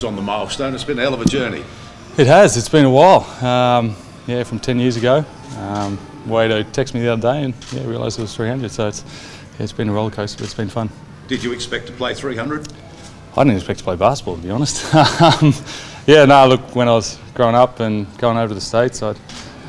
On the milestone, it's been a hell of a journey. It has. It's been a while. Yeah, from 10 years ago. Wado texted me the other day and realised it was 300. So it's been a roller coaster, but it's been fun. Did you expect to play 300? I didn't expect to play basketball, to be honest. Look, when I was growing up and going over to the States, I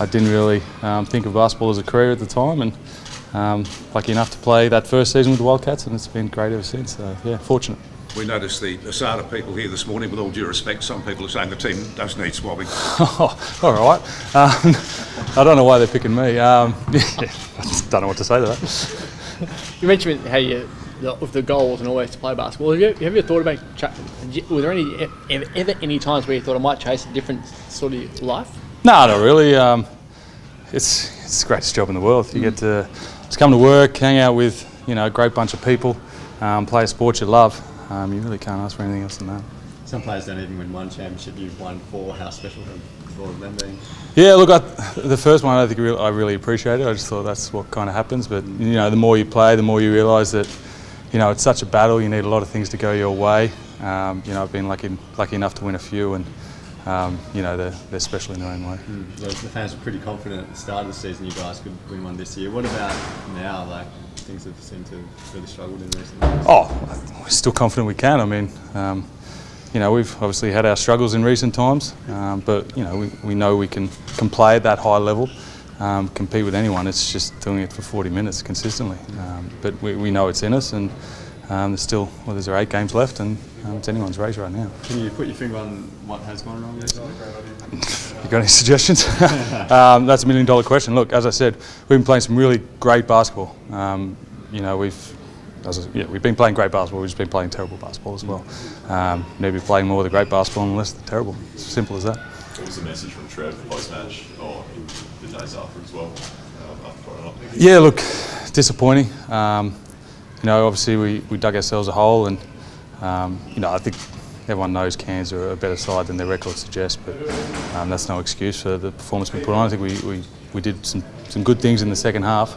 didn't really think of basketball as a career at the time, and lucky enough to play that first season with the Wildcats, and it's been great ever since. So yeah, fortunate. We noticed the Asada people here this morning. With all due respect, some people are saying the team does need swabbing. Oh, all right. I don't know why they're picking me. I just don't know what to say to that. You mentioned how the goal wasn't always to play basketball. Have you ever thought about? Were there ever any times where you thought I might chase a different sort of life? No, not really. It's the greatest job in the world. You get to just come to work, hang out with a great bunch of people, play a sport you love. You really can't ask for anything else than that. Some players don't even win one championship. You've won 4. How special have all of them been? Yeah, look, the first one I think I really appreciated. I just thought that's what kind of happens. But the more you play, the more you realise that it's such a battle. You need a lot of things to go your way. I've been lucky enough to win a few, and they're special in their own way. The fans were pretty confident at the start of the season you guys could win one this year. What about now? Like, things have seemed to have really struggled in recent years. Oh, we're still confident we can. I mean, we've obviously had our struggles in recent times, but we know we can play at that high level, compete with anyone. It's just doing it for 40 minutes consistently. But we know it's in us, and there's 8 games left, and it's anyone's race right now. Can you put your finger on what has gone wrong this year? You got any suggestions? That's $1 million question. Look, as I said, we've been playing some really great basketball. We've been playing great basketball. We've just been playing terrible basketball as well. Need to be playing more of the great basketball and less of the terrible. It's as simple as that. What was the message from Trev post-match, or in the days after as well? Yeah, look, disappointing. Obviously we dug ourselves a hole, and I think everyone knows Cairns are a better side than their record suggests, but that's no excuse for the performance we put on. I think we did some good things in the second half,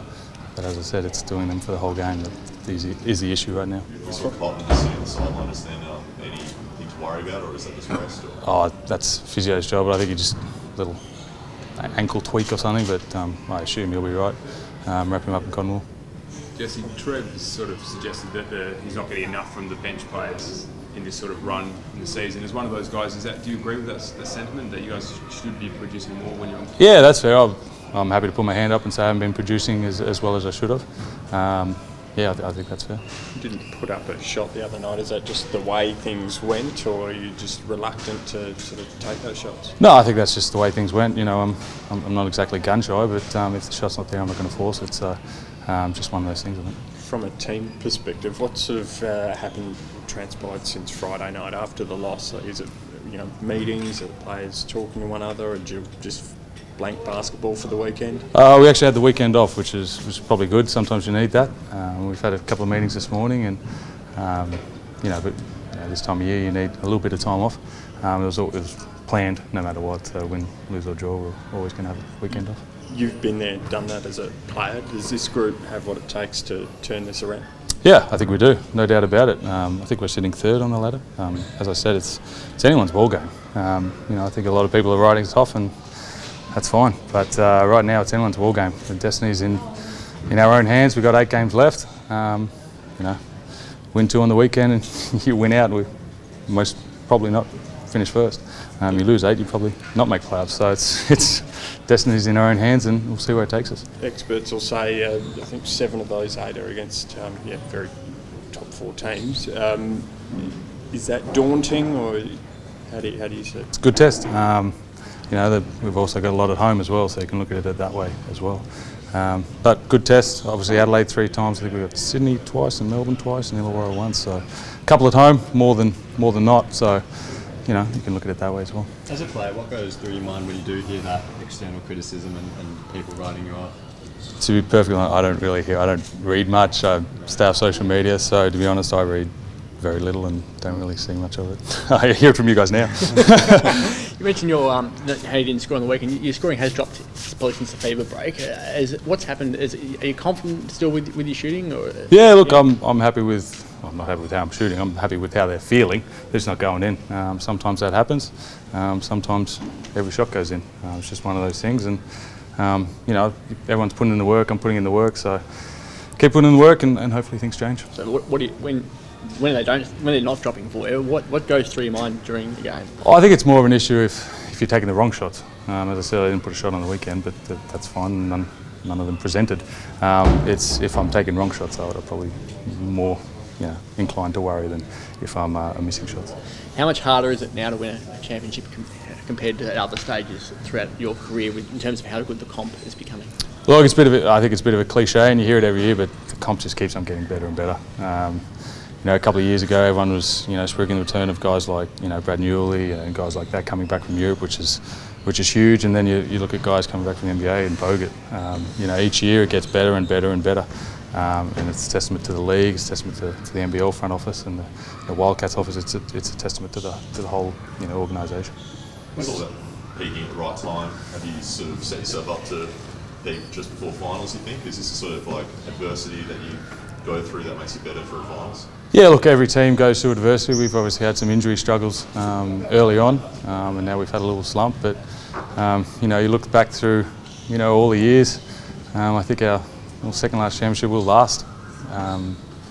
but as I said, it's doing them for the whole game that is the issue right now. Is Cotton just sitting on the sideline? Is there anything to worry about, or is that just rest? Oh, that's physio's job, but I think he just a little ankle tweak or something, but I assume he'll be right. Wrap him up in cotton wool. Jesse, Trev sort of suggested that he's not getting enough from the bench players in this sort of run in the season. As one of those guys, do you agree with that sentiment that you guys should be producing more when you're on? Yeah, that's fair. I'm happy to put my hand up and say I haven't been producing as well as I should have. I think that's fair. You didn't put up a shot the other night. Is that just the way things went, or are you just reluctant to sort of take those shots? No, I think that's just the way things went. I'm not exactly gun shy, but if the shot's not there, I'm not going to force it. So just one of those things, I think. From a team perspective, what sort of transpired since Friday night after the loss? Like, is it meetings, are the players talking to one another, or do you just blank basketball for the weekend? We actually had the weekend off, which is probably good. Sometimes you need that. We've had a couple of meetings this morning, and but this time of year you need a little bit of time off. It was planned, no matter what. Win, lose or draw, we're always going to have a weekend off. You've been there, done that as a player. Does this group have what it takes to turn this around? Yeah, I think we do, no doubt about it. I think we're sitting 3rd on the ladder. As I said, it's anyone's ball game. I think a lot of people are writing us off, and that's fine. But right now, it's anyone's ball game. The destiny's in our own hands. We've got 8 games left. Win 2 on the weekend, and you win out. We most probably not finish first. You lose 8, you probably not make playoffs. So it's destiny's in our own hands, and we'll see where it takes us. Experts will say I think 7 of those 8 are against very top 4 teams. Is that daunting, or how do you see it? It's a good test. We've also got a lot at home as well, so you can look at it that way as well. But good test. Obviously Adelaide 3 times. I think we've got Sydney twice and Melbourne twice and Illawarra once. So a couple at home, more than not. So you can look at it that way as well. As a player, what goes through your mind when you do hear that external criticism and people writing you off? To be perfectly honest, I don't read much. I stay off social media, so to be honest, I read very little and don't really see much of it. I hear it from you guys now. You mentioned how you didn't score on the weekend. Your scoring has dropped probably since the fever break. What's happened? Are you confident still with your shooting? Or? Yeah, look, I'm happy with I'm not happy with how I'm shooting. I'm happy with how they're feeling. They're just not going in. Sometimes that happens. Sometimes every shot goes in. It's just one of those things. And you know, everyone's putting in the work. I'm putting in the work. So keep putting in the work, and hopefully things change. So what do you, when they're not dropping for you, what goes through your mind during the game? I think it's more of an issue if you're taking the wrong shots. As I said, I didn't put a shot on the weekend, but that's fine. None of them presented. It's if I'm taking wrong shots, I'm probably more inclined to worry than if I'm missing shots. How much harder is it now to win a championship compared to other stages throughout your career in terms of how good the comp is becoming? Look, I think it's a bit of a cliche, and you hear it every year, but the comp just keeps on getting better and better. You know, a couple of years ago, everyone was speaking the return of guys like Brad Newley and guys like that coming back from Europe, which is huge. And then you look at guys coming back from the NBA and Bogut. Each year it gets better and better and better. And it's a testament to the league, it's a testament to the NBL front office and the Wildcats office. It's a testament to the whole organisation. It's all about peaking at the right time. Have you sort of set yourself up to peak just before finals, you think? Is this a sort of like adversity that you go through that makes you better for a finals? Yeah, look, every team goes through adversity. We've obviously had some injury struggles early on, and now we've had a little slump. But you look back through all the years. I think our second last championship will last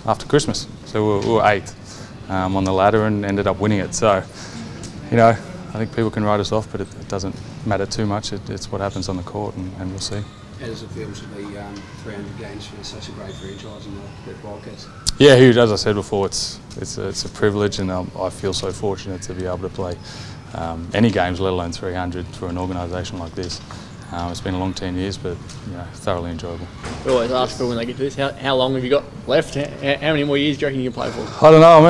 after Christmas. So we were 8th on the ladder and ended up winning it. So I think people can write us off, but it doesn't matter too much. It's what happens on the court, and we'll see. How does it feel to be 300 games for such a great franchise in the Wildcats? Yeah, huge. As I said before, it's a privilege, and I feel so fortunate to be able to play any games, let alone 300, for an organisation like this. It's been a long 10 years, but thoroughly enjoyable. We always ask people when they get to this, how long have you got left? How many more years do you reckon you can play for? I don't know. I'm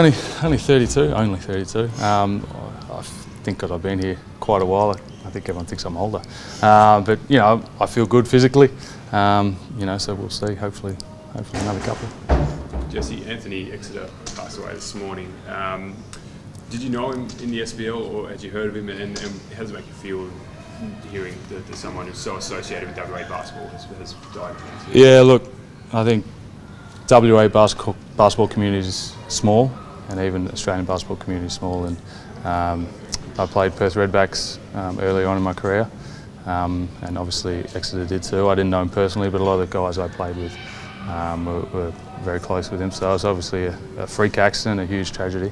only 32. Only 32. I think because I've been here quite a while, I think everyone thinks I'm older. But I feel good physically. So we'll see. Hopefully another couple. Jesse, Anthony Exeter passed away this morning. Did you know him in the SBL, or had you heard of him? And how does it make you feel hearing that someone who's so associated with WA basketball has died? Yeah, look, I think WA basketball community is small, and even Australian basketball community is small. And I played Perth Redbacks early on in my career, and obviously Exeter did too. I didn't know him personally, but a lot of the guys I played with were very close with him. So it was obviously a freak accident, a huge tragedy,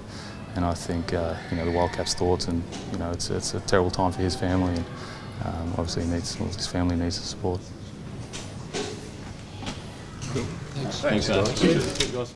and I think the Wildcats' thoughts, and it's a terrible time for his family, and obviously his family needs the support. Cool. Thanks. Thanks, guys.